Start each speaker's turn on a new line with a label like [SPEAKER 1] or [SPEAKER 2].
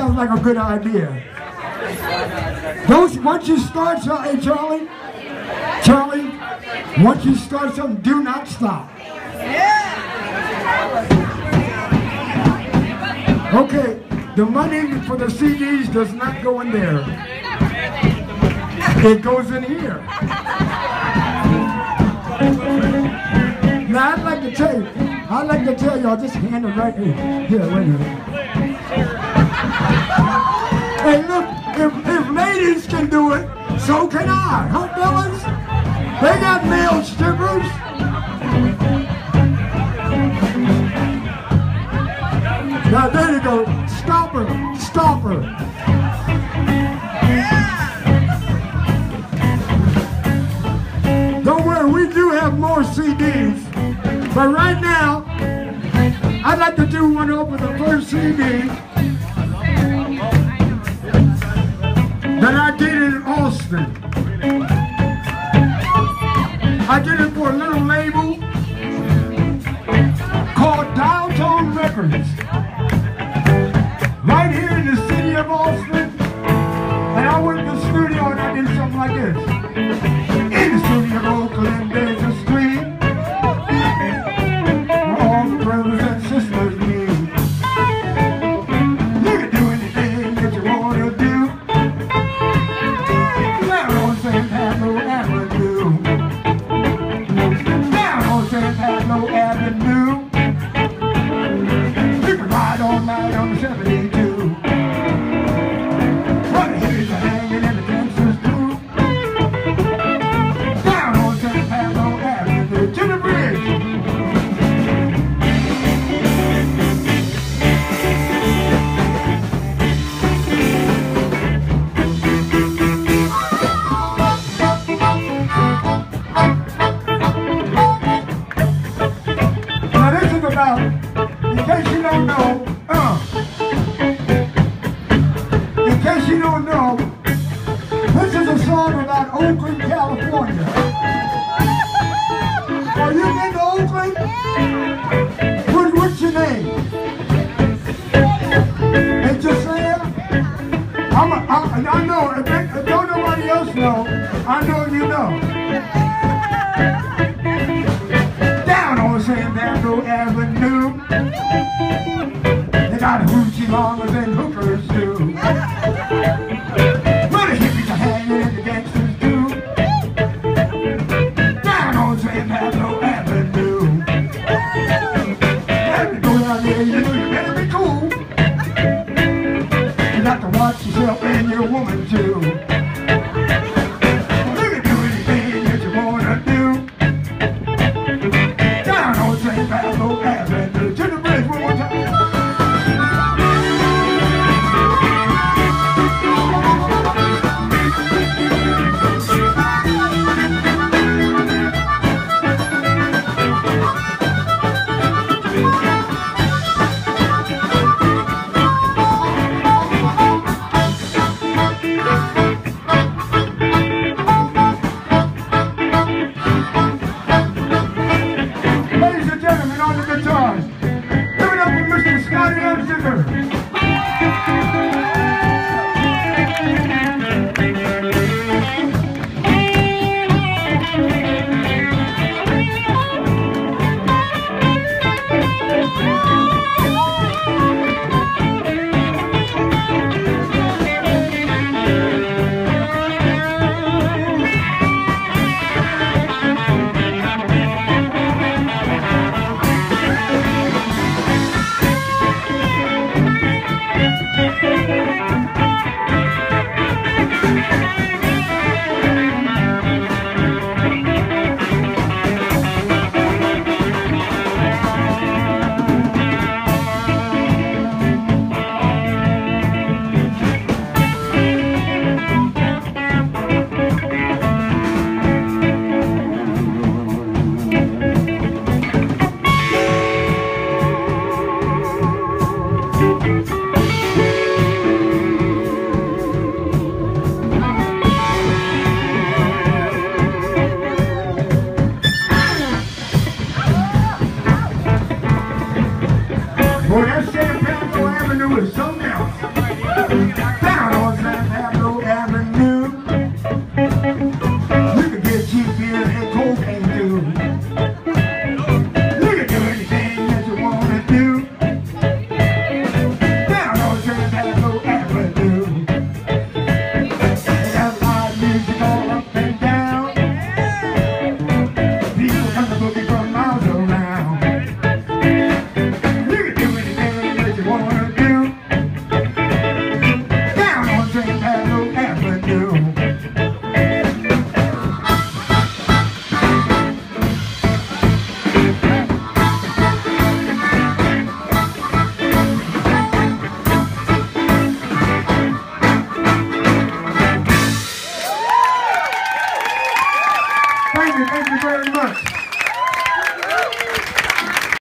[SPEAKER 1] sounds like a good idea. Once you start something, hey Charlie, once you start something, do not stop. Okay, the money for the CDs does not go in there. It goes in here. Now I'd like to tell y'all, just hand it right here. Here, right here. Hey, look, if ladies can do it, so can I. Huh, fellas? They got male strippers. Now there you go. Stop her. Stop her. Don't worry, we do have more CDs. But right now, I'd like to do one over the first CD that I did in Austin. I did it for a little label called Downtown Records. Right here in the city of Austin. And I went to the studio and I did something like this. In the city of Oakland, there's a street where all the brothers and sisters meet. You can do anything that you want to do. Down on St. Pablo Avenue. Down on St. Pablo Avenue. You can ride all night on the 72. What the hippies are hanging and the dancers do. Down on St. Pablo Avenue to the bridge. Now this is about, in case you don't know, this is a song about Oakland, California. Are you been to Oakland? What's your name? Hey, Josiah? I know, if don't nobody else know, I know you know. Down on San Pablo Avenue, they got hoochie mongers and hookers too. Where the hippies are hanging and the gangsters do. Down on St. Pablo Avenue. Let me go down there, you know you better be cool. You got to watch yourself and your woman too.